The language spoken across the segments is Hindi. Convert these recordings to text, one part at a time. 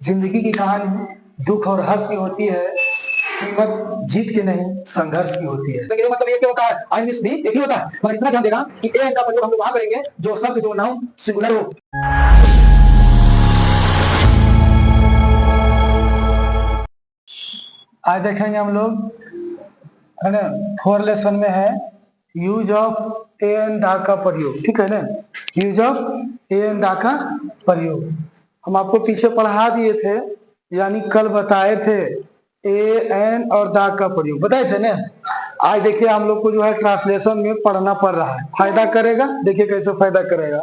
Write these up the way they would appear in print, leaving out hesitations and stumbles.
जिंदगी की कहानी दुख और हर्ष की होती है, कीमत जीत की नहीं संघर्ष की होती है। लेकिन मतलब ये क्या होता है, आई मिस भी एक ही होता है, मगर इतना ध्यान देगा कि ए का प्रयोग हम लोग वहां करेंगे जो शब्द जो नाउन सिंगुलर हो। आज देखेंगे हम लोग, है ना, 4 लेसन में है यूज ऑफ ए एंड दा का प्रयोग। ठीक है ना, यूज ऑफ ए एंड दा का प्रयोग हम आपको पीछे पढ़ा दिए थे, यानी कल बताए थे ए एन और दा का प्रयोग बताए थे ना। आज देखिए हम लोग को जो है ट्रांसलेशन में पढ़ना पड़ रहा है, फायदा करेगा। देखिए कैसे फायदा करेगा,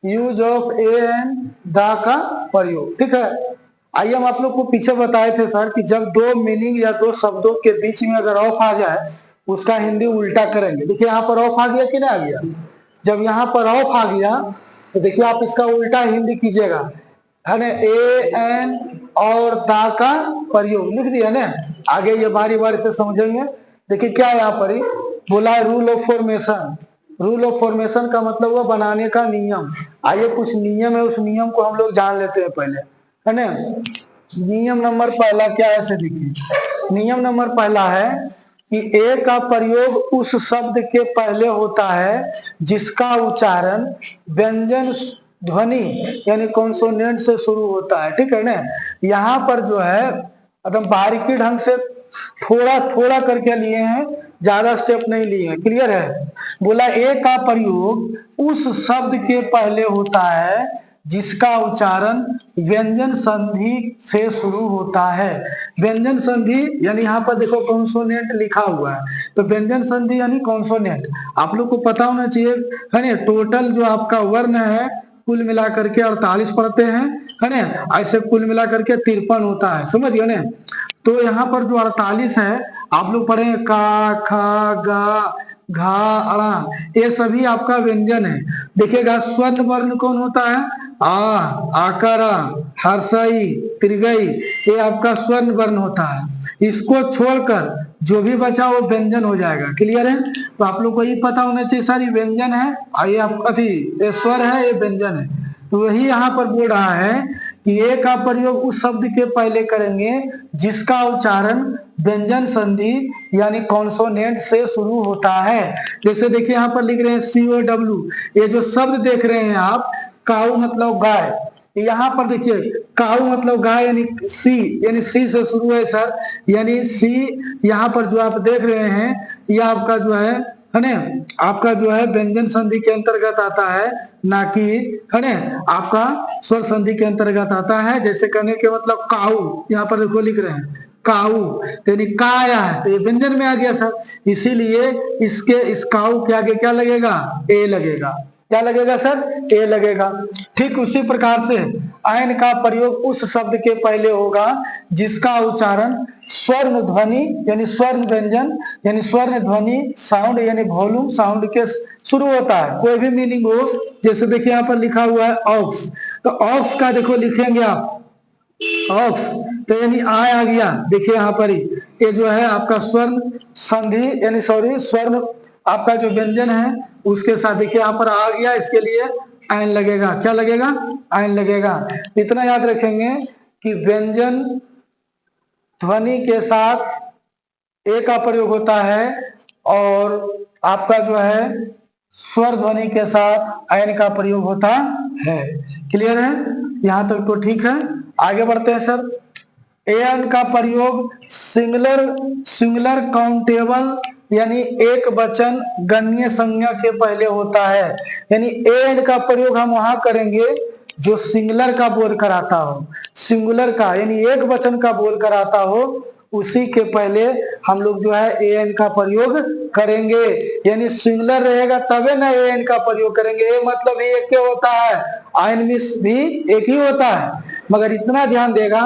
यूज ऑफ ए एंड दा का प्रयोग। ठीक है, आइए हम आप लोग को पीछे बताए थे सर कि जब दो मीनिंग या दो शब्दों के बीच में अगर ऑफ आ जाए उसका हिंदी उल्टा करेंगे। देखिए यहाँ पर ऑफ आ गया कि नहीं आ गया। जब यहाँ पर ऑफ आ गया तो देखिए आप इसका उल्टा हिंदी कीजिएगा, है ना, ए एन और दा का प्रयोग लिख दिया ना। आगे ये बारी बारी से समझेंगे। देखिए क्या यहाँ पर ही बोला है, rule of formation. Rule of formation का मतलब हुआ बनाने का नियम। आइए कुछ नियम है, उस नियम को हम लोग जान लेते हैं पहले, है ना। नियम नंबर पहला क्या है, से देखिए नियम नंबर पहला है कि ए का प्रयोग उस शब्द के पहले होता है जिसका उच्चारण व्यंजन ध्वनि यानी कॉन्सोनेंट से शुरू होता है। ठीक है ना, यहाँ पर जो है एकदम बारीकी ढंग से थोड़ा थोड़ा करके लिए हैं, ज्यादा स्टेप नहीं लिए हैं। क्लियर है, बोला ए का प्रयोग उस शब्द के पहले होता है जिसका उच्चारण व्यंजन संधि से शुरू होता है। व्यंजन संधि यानी यहाँ पर देखो कॉन्सोनेंट लिखा हुआ है, तो व्यंजन संधि यानी कॉन्सोनेंट आप लोग को पता होना चाहिए, है ना। टोटल जो आपका वर्ण है कुल मिला करके 48 पढ़ते हैं, है ना। ऐसे कुल मिला करके 53 होता है, समझिए ना। तो यहाँ पर जो 48 है आप लोग पढ़ेंगे का, खा, गा, घा, अड़ा, ये सभी आपका व्यंजन है। देखिएगा स्वर्ण वर्ण कौन होता है, आ, आकारा, हर्षई, त्रिगई, ये आपका स्वर्ण वर्ण होता है। इसको छोड़कर जो भी बचा वो व्यंजन हो जाएगा। क्लियर है, तो आप लोग को ये पता होना चाहिए सारी व्यंजन है, ये आप अथी ये स्वर है, ये व्यंजन है। तो वही यहाँ पर बोल रहा है कि ए का प्रयोग उस शब्द के पहले करेंगे जिसका उच्चारण व्यंजन संधि यानी कॉन्सोनेंट से शुरू होता है। जैसे देखिए यहाँ पर लिख रहे हैं COW, ये जो शब्द देख रहे हैं आप, काऊ मतलब गाय, यहाँ पर देखिए काऊ मतलब गाय यानी सी से शुरू है सर, यानी सी यहाँ पर जो आप देख रहे हैं ये आपका जो है ना, आपका जो है व्यंजन संधि के अंतर्गत आता है, ना कि, है ना, आपका स्वर संधि के अंतर्गत आता है। जैसे कहने के मतलब काऊ, यहाँ पर देखो लिख रहे हैं काऊ, यानी का आया है तो ये व्यंजन में आ गया सर, इसीलिए इसके इस काऊ के आगे क्या लगेगा, ए लगेगा। क्या लगेगा सर, ए लगेगा। ठीक उसी प्रकार से आयन का प्रयोग उस शब्द के पहले होगा जिसका उच्चारण स्वर्ण ध्वनि यानी स्वर्ण व्यंजन यानी स्वर्ण ध्वनि साउंड यानी वॉल्यूम साउंड के शुरू होता है। कोई भी मीनिंग हो, जैसे देखिए यहाँ पर लिखा हुआ है ऑक्स, तो ऑक्स का देखो लिखेंगे आप ऑक्स, तो यानी आय आ गया। देखिए यहाँ पर ही ये जो है आपका स्वर्ण संधि यानी स्वर्ण आपका जो व्यंजन है उसके साथ देखिए यहाँ पर आ गया, इसके लिए आयन लगेगा। क्या लगेगा, आयन लगेगा। इतना याद रखेंगे कि व्यंजन ध्वनि के साथ ए का प्रयोग होता है और आपका जो है स्वर ध्वनि के साथ आयन का प्रयोग होता है। क्लियर है, यहां तक तो ठीक है। आगे बढ़ते हैं सर। एन का प्रयोग सिंगुलर काउंटेबल यानी एक वचन गण्य संज्ञा के पहले होता है। यानी एन का प्रयोग हम वहां करेंगे जो सिंगुलर का बोल कराता हो, सिंगुलर का यानी एक वचन का बोल कराता हो, उसी के पहले हम लोग जो है एन का प्रयोग करेंगे। यानी सिंगुलर रहेगा तबे ना एन का प्रयोग करेंगे। ए मतलब एक ही होता है, आयन मिस भी एक ही होता है, मगर इतना ध्यान देगा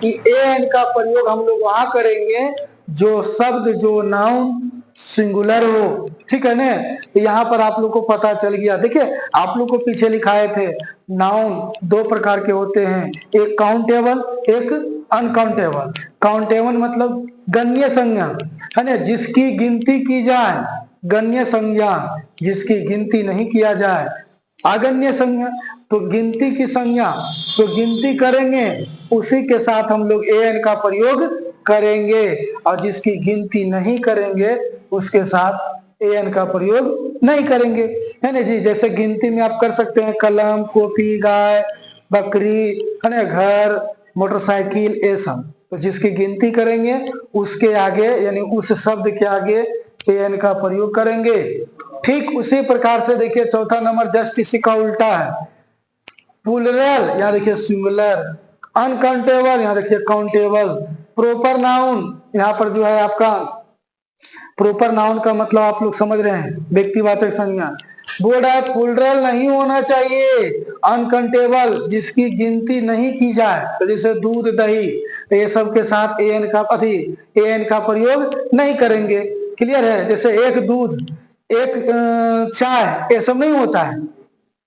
कि एन का प्रयोग हम लोग वहां करेंगे जो शब्द जो नाउन सिंगुलर हो। ठीक है ना, यहाँ पर आप लोग को पता चल गया। देखिए आप लोग को पीछे लिखाए थे नाउन 2 प्रकार के होते हैं, एक काउंटेबल एक अनकाउंटेबल। काउंटेबल मतलब गण्य संज्ञा, है ना, जिसकी गिनती की जाए, गण्य संज्ञा जिसकी गिनती नहीं किया जाए, अगण्य संज्ञा। तो गिनती की संज्ञा जो गिनती करेंगे उसी के साथ हम लोग एन का प्रयोग करेंगे, और जिसकी गिनती नहीं करेंगे उसके साथ एन का प्रयोग नहीं करेंगे, है ना जी। जैसे गिनती में आप कर सकते हैं कलम, कॉपी, गाय, बकरी, है ना, घर, मोटरसाइकिल, ये सब। तो जिसकी गिनती करेंगे उसके आगे यानी उस शब्द के आगे एन का प्रयोग करेंगे। ठीक उसी प्रकार से देखिए चौथा नंबर जस्ट इसी का उल्टा है। प्लूरल यहाँ देखिए सिंगुलर, अनकाउंटेबल यहाँ देखिए काउंटेबल, प्रॉपर नाउन यहाँ पर जो है आपका प्रॉपर नाउन का मतलब आप लोग समझ रहे हैं, व्यक्तिवाचक संज्ञा। बोर्ड है प्लूरल नहीं होना चाहिए, अनकाउंटेबल जिसकी गिनती नहीं की जाए, तो जैसे दूध, दही, तो ये सब के साथ एन का प्रयोग नहीं करेंगे। क्लियर है। जैसे एक दूध, एक चाय, ये सब नहीं होता है।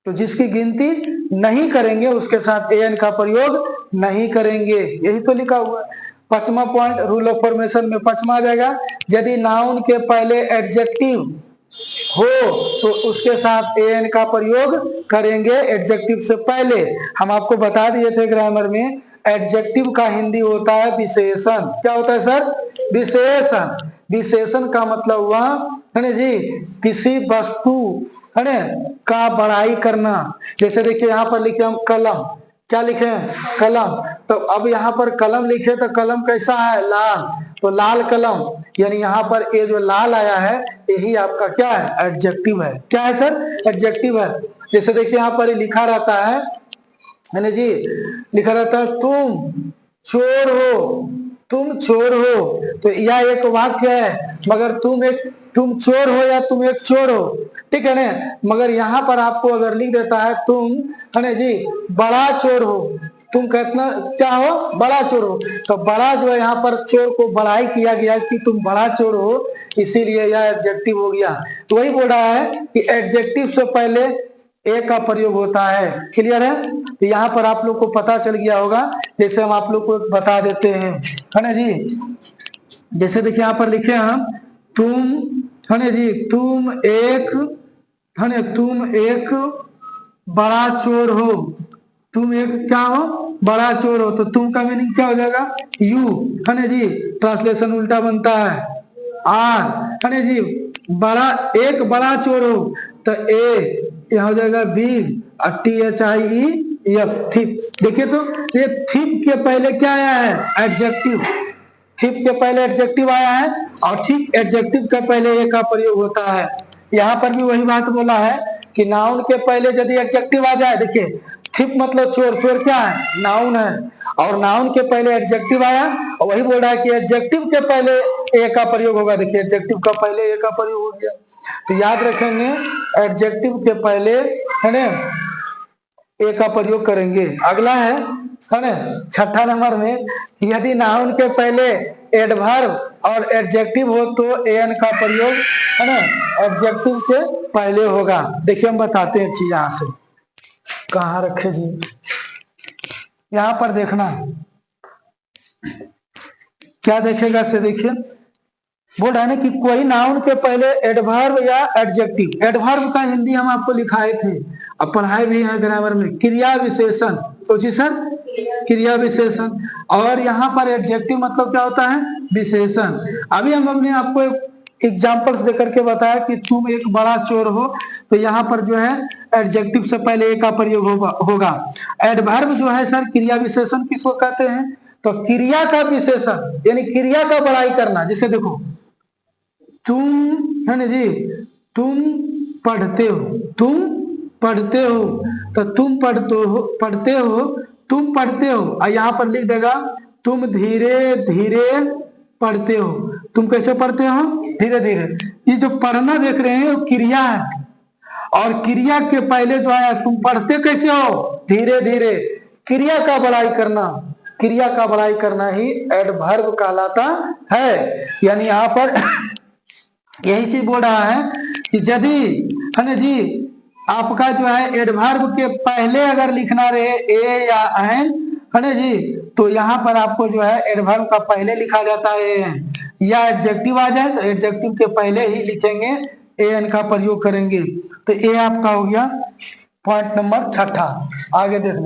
तो जिसकी गिनती नहीं करेंगे उसके साथ एन का प्रयोग नहीं करेंगे, यही तो लिखा हुआ है। पांचवा पॉइंट रूल ऑफ फॉर्मेशन में पांचवा आ जाएगा, यदि नाउन के पहले एडजेक्टिव हो तो उसके साथ एन का प्रयोग करेंगे। एडजेक्टिव से पहले हम आपको बता दिए थे ग्रामर में, एडजेक्टिव का हिंदी होता है विशेषण। क्या होता है सर? विशेषण। विशेषण का मतलब हुआ, है ना जी, किसी वस्तु, है ना, का बड़ाई करना। जैसे देखिए यहाँ पर लिखे हम कलम, क्या लिखे हैं? कलम। तो अब यहाँ पर कलम लिखे तो कलम कैसा है? लाल। तो लाल कलम, यानी यहाँ पर ये जो लाल आया है यही आपका क्या है? एडजेक्टिव है। क्या है सर? एडजेक्टिव है। जैसे देखिए यहाँ पर लिखा रहता है ना जी, लिखा रहता है तुम चोर हो, तुम चोर हो। तो यह एक वाक्य है, मगर तुम चोर हो या तुम एक चोर हो, ठीक है ना। मगर यहाँ पर आपको अगर लिख देता है तुम, है ना जी, बड़ा चोर हो, तुम कितना क्या हो? बड़ा चोर हो। तो बड़ा जो है यहाँ पर चोर को बड़ाई किया गया कि तुम बड़ा चोर हो, इसीलिए यह एडजेक्टिव हो गया। तो वही बोल रहा है कि एडजेक्टिव से पहले ए का प्रयोग होता है। क्लियर है। तो यहाँ पर आप लोग को पता चल गया होगा। जैसे हम आप लोग को बता देते हैं, है ना जी। जैसे देखिए यहाँ पर लिखे हम तुम, है ना जी, तुम एक, है ना, तुम एक बड़ा चोर हो, तुम एक क्या हो? बड़ा चोर हो। तो तुम का मीनिंग क्या हो जाएगा? यू, है ना जी। ट्रांसलेशन उल्टा बनता है आर, है ना जी। एक बड़ा चोर हो तो ए यहाँ हो जाएगा बिग, और THIEF, थिप। देखिए तो ये थिप के पहले क्या आया है? एडजेक्टिव। थिप के पहले एडजेक्टिव आया है, और ठीक एडजेक्टिव के पहले ए का प्रयोग होता है। यहाँ पर भी वही बात बोला है कि नाउन के पहले यदि एडजेक्टिव आ जाए, देखिए थिप मतलब चोर, चोर क्या है? नाउन है, और नाउन के पहले एडजेक्टिव आया, और वही बोल रहा है कि एडजेक्टिव के पहले ए का प्रयोग होगा। देखिए एडजेक्टिव का पहले ए का प्रयोग हो गया। तो याद रखेंगे एडजेक्टिव के पहले, है ना, ए का प्रयोग करेंगे। अगला है ना, छठा नंबर में, यदि नाउन के पहले एडवर्ब और एडजेक्टिव हो तो एन का प्रयोग, है ना, एडजेक्टिव के पहले होगा। देखिए हम बताते हैं चीज यहां से, कहाँ रखे जी, यहां पर देखना क्या देखेगा से, देखिए बोल रहा है ना कि कोई नाउन के पहले एडवर्ब या एडजेक्टिव। एडवर्ब का हिंदी हम आपको लिखाए थे, अब पढ़ाए भी हैं ग्रामर में, क्रिया विशेषण। तो जी सर, क्रिया विशेषण। और यहाँ पर एडजेक्टिव मतलब क्या होता है? विशेषण। अभी हम अपने आपको एग्जाम्पल्स देकर के बताया कि तुम एक बड़ा चोर हो, तो यहाँ पर जो है एडजेक्टिव से पहले ए का प्रयोग होगा। एडवर्ब जो है सर क्रिया विशेषण किसको कहते हैं? तो क्रिया का विशेषण, यानी क्रिया का बड़ाई करना। जैसे देखो तुम, है ना जी, तुम पढ़ते हो, तुम पढ़ते हो, तो तुम पढ़ते हो, और यहाँ पर लिख देगा तुम धीरे धीरे पढ़ते हो। तुम कैसे पढ़ते हो? धीरे धीरे। ये जो पढ़ना देख रहे हैं वो क्रिया है, और क्रिया के पहले जो आया तुम पढ़ते कैसे हो? धीरे धीरे। क्रिया का बड़ाई करना, क्रिया का बड़ाई करना ही एडवर्ब कहलाता है। यानी यहाँ पर यही चीज बोल रहा है कि यदि, है ना जी, आपका जो है एडवर्ब के पहले अगर लिखना रहे ए या एन, है ना जी, तो यहाँ पर आपको जो है एडवर्ब का पहले लिखा जाता है, या एडजेक्टिव आ जाए तो एडजेक्टिव के पहले ही लिखेंगे, एन का प्रयोग करेंगे। तो ए आपका हो गया पॉइंट नंबर 6 आगे देख ले।